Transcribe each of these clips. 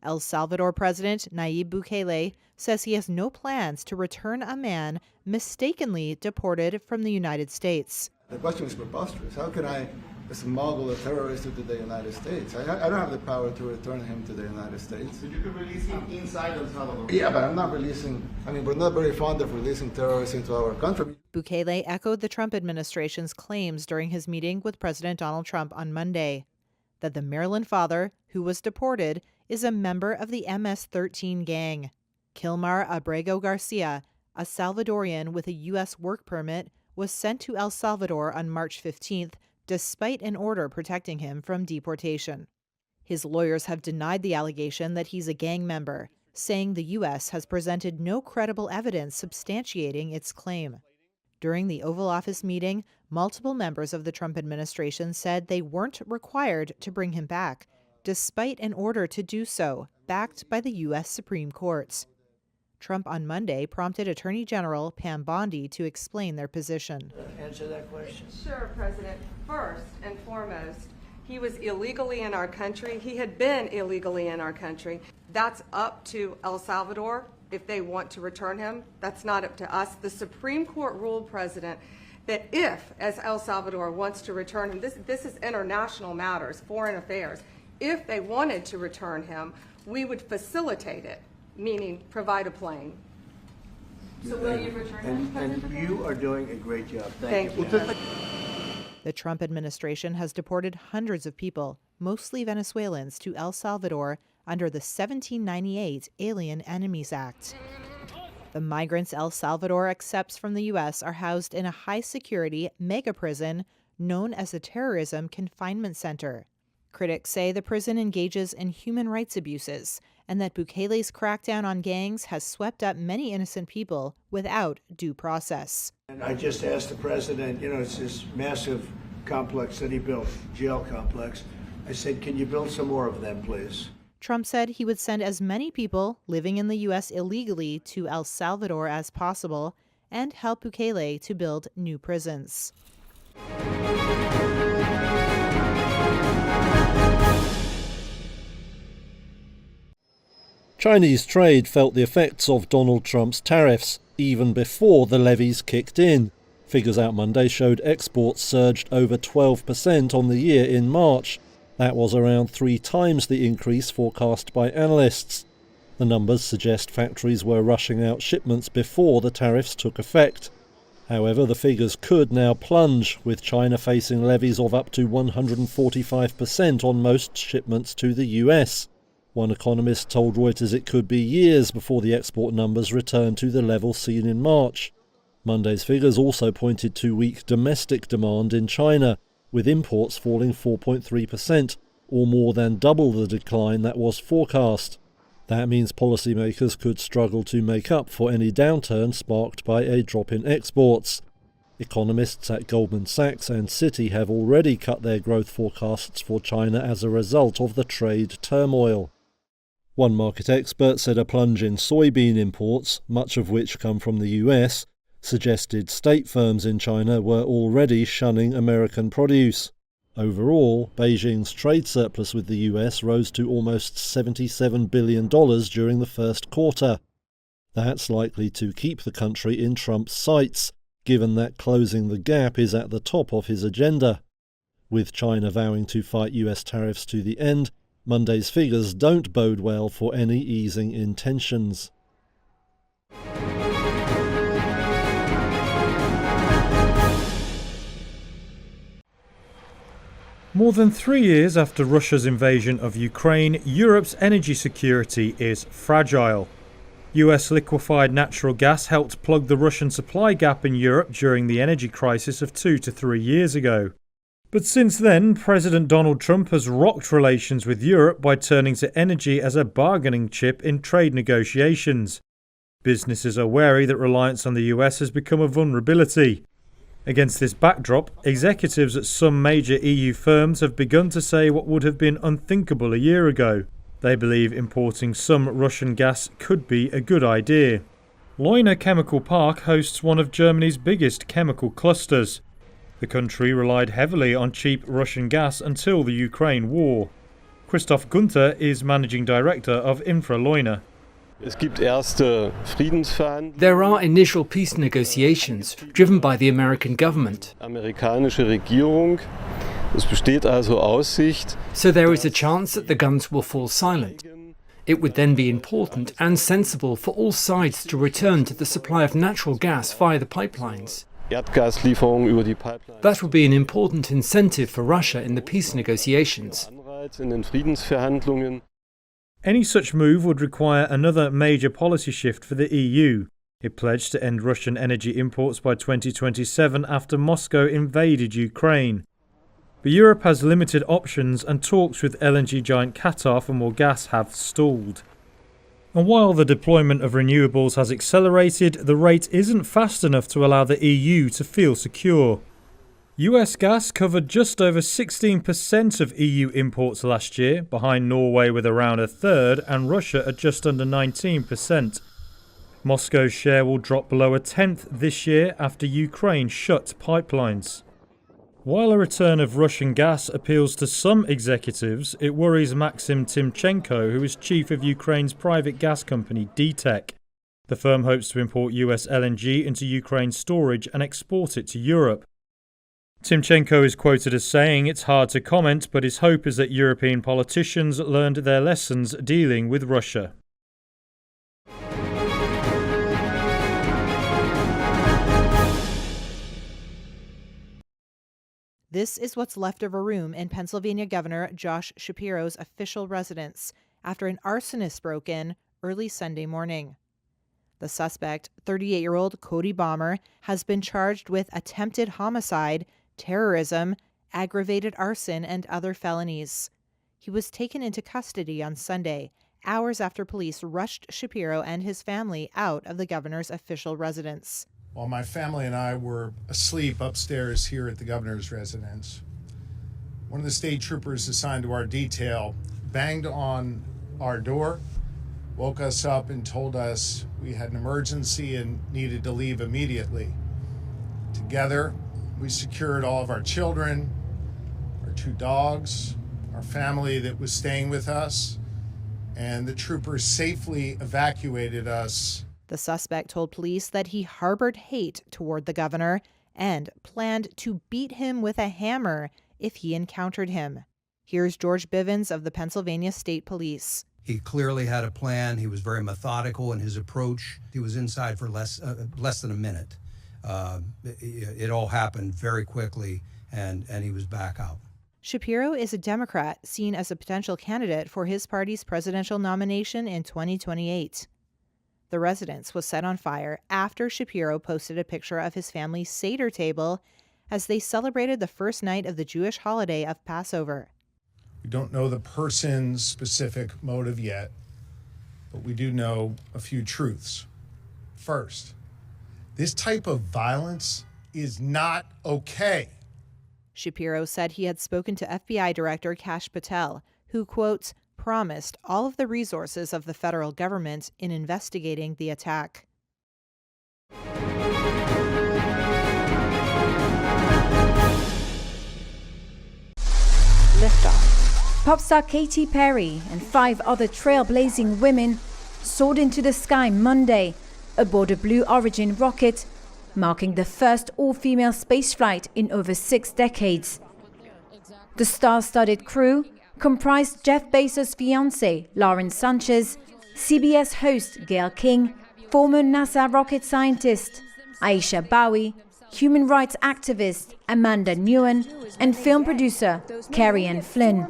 El Salvador President Nayib Bukele says he has no plans to return a man mistakenly deported from the United States. The question is preposterous. How can I smuggle a terrorist into the United States? I don't have the power to return him to the United States. But you could release him inside El Salvador. Yeah, but I'm not releasing, we're not very fond of releasing terrorists into our country. Bukele echoed the Trump administration's claims during his meeting with President Donald Trump on Monday that the Maryland father, who was deported, is a member of the MS-13 gang. Kilmar Abrego Garcia, a Salvadorian with a U.S. work permit, was sent to El Salvador on March 15th despite an order protecting him from deportation. His lawyers have denied the allegation that he's a gang member, saying the U.S. has presented no credible evidence substantiating its claim. During the Oval Office meeting, multiple members of the Trump administration said they weren't required to bring him back, despite an order to do so, backed by the U.S. Supreme Court. Trump on Monday prompted Attorney General Pam Bondi to explain their position. Answer that question. Sure, President. First and foremost, he was illegally in our country. He had been illegally in our country. That's up to El Salvador if they want to return him. That's not up to us. The Supreme Court ruled, President, that if, as El Salvador wants to return him, this is international matters, foreign affairs, if they wanted to return him, we would facilitate it, meaning provide a plane. So will you return him? And you are doing a great job. Thank you. The Trump administration has deported hundreds of people, mostly Venezuelans, to El Salvador under the 1798 Alien Enemies Act. The migrants El Salvador accepts from the U.S. are housed in a high-security mega-prison known as the Terrorism Confinement Center. Critics say the prison engages in human rights abuses and that Bukele's crackdown on gangs has swept up many innocent people without due process. And I just asked the president, it's this massive complex that he built, jail complex. I said, can you build some more of them, please? Trump said he would send as many people living in the U.S. illegally to El Salvador as possible and help Bukele to build new prisons. Chinese trade felt the effects of Donald Trump's tariffs even before the levies kicked in. Figures out Monday showed exports surged over 12% on the year in March. That was around 3 times the increase forecast by analysts. The numbers suggest factories were rushing out shipments before the tariffs took effect. However, the figures could now plunge, with China facing levies of up to 145% on most shipments to the US. One economist told Reuters it could be years before the export numbers return to the level seen in March. Monday's figures also pointed to weak domestic demand in China, with imports falling 4.3%, or more than double the decline that was forecast. That means policymakers could struggle to make up for any downturn sparked by a drop in exports. Economists at Goldman Sachs and Citi have already cut their growth forecasts for China as a result of the trade turmoil. One market expert said a plunge in soybean imports, much of which come from the US, suggested state firms in China were already shunning American produce. Overall, Beijing's trade surplus with the US rose to almost $77 billion during the first quarter. That's likely to keep the country in Trump's sights, given that closing the gap is at the top of his agenda. With China vowing to fight US tariffs to the end, Monday's figures don't bode well for any easing in tensions. More than 3 years after Russia's invasion of Ukraine, Europe's energy security is fragile. US liquefied natural gas helped plug the Russian supply gap in Europe during the energy crisis of 2 to 3 years ago. But since then, President Donald Trump has rocked relations with Europe by turning to energy as a bargaining chip in trade negotiations. Businesses are wary that reliance on the US has become a vulnerability. Against this backdrop, executives at some major EU firms have begun to say what would have been unthinkable a year ago. They believe importing some Russian gas could be a good idea. Leuna Chemical Park hosts one of Germany's biggest chemical clusters. The country relied heavily on cheap Russian gas until the Ukraine war. Christoph Gunther is Managing Director of Infraleuna. There are initial peace negotiations driven by the American government. So there is a chance that the guns will fall silent. It would then be important and sensible for all sides to return to the supply of natural gas via the pipelines. That would be an important incentive for Russia in the peace negotiations. Any such move would require another major policy shift for the EU. It pledged to end Russian energy imports by 2027 after Moscow invaded Ukraine. But Europe has limited options and talks with LNG giant Qatar for more gas have stalled. And while the deployment of renewables has accelerated, the rate isn't fast enough to allow the EU to feel secure. US gas covered just over 16% of EU imports last year, behind Norway with around a third and Russia at just under 19%. Moscow's share will drop below a tenth this year after Ukraine shut pipelines. While a return of Russian gas appeals to some executives, it worries Maxim Timchenko, who is chief of Ukraine's private gas company DTEK. The firm hopes to import US LNG into Ukraine's storage and export it to Europe. Timchenko is quoted as saying it's hard to comment, but his hope is that European politicians learned their lessons dealing with Russia. This is what's left of a room in Pennsylvania Governor Josh Shapiro's official residence after an arsonist broke in early Sunday morning. The suspect, 38-year-old Cody Bomber, has been charged with attempted homicide, terrorism, aggravated arson, and other felonies. He was taken into custody on Sunday, hours after police rushed Shapiro and his family out of the governor's official residence. While my family and I were asleep upstairs here at the governor's residence, one of the state troopers assigned to our detail banged on our door, woke us up and told us we had an emergency and needed to leave immediately. Together, we secured all of our children, our 2 dogs, our family that was staying with us, and the troopers safely evacuated us. The suspect told police that he harbored hate toward the governor and planned to beat him with a hammer if he encountered him. Here's George Bivens of the Pennsylvania State Police. He clearly had a plan. He was very methodical in his approach. He was inside for less than a minute. It all happened very quickly, and he was back out. Shapiro is a Democrat seen as a potential candidate for his party's presidential nomination in 2028. The residence was set on fire after Shapiro posted a picture of his family's Seder table as they celebrated the first night of the Jewish holiday of Passover. We don't know the person's specific motive yet, but we do know a few truths. First, this type of violence is not okay. Shapiro said he had spoken to FBI Director Kash Patel, who, quote, promised all of the resources of the federal government in investigating the attack. Liftoff. Pop star Katy Perry and 5 other trailblazing women soared into the sky Monday aboard a Blue Origin rocket, marking the first all-female spaceflight in over 6 decades. The star-studded crew comprised Jeff Bezos' fiancée, Lauren Sanchez, CBS host Gayle King, former NASA rocket scientist Aisha Bowie, human rights activist Amanda Nguyen, and film producer Carrie Ann Flynn.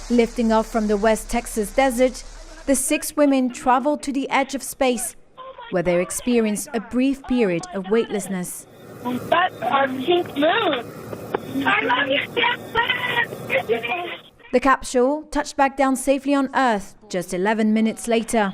Lifting off from the West Texas desert, the 6 women traveled to the edge of space, where they experienced a brief period of weightlessness. That's our pink moon. I love you, Jeff. The capsule touched back down safely on Earth just 11 minutes later,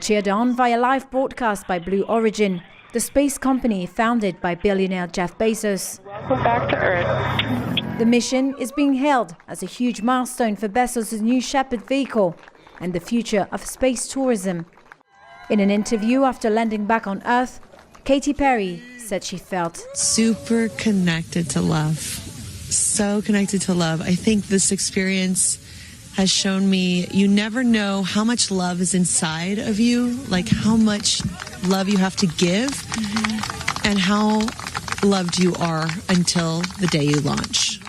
cheered on via live broadcast by Blue Origin, the space company founded by billionaire Jeff Bezos. Welcome back to Earth. The mission is being hailed as a huge milestone for Bezos' New Shepard vehicle and the future of space tourism. In an interview after landing back on Earth, Katy Perry said she felt super connected to love. So connected to love. I think this experience has shown me you never know how much love is inside of you, like how much love you have to give, and how loved you are until the day you launch.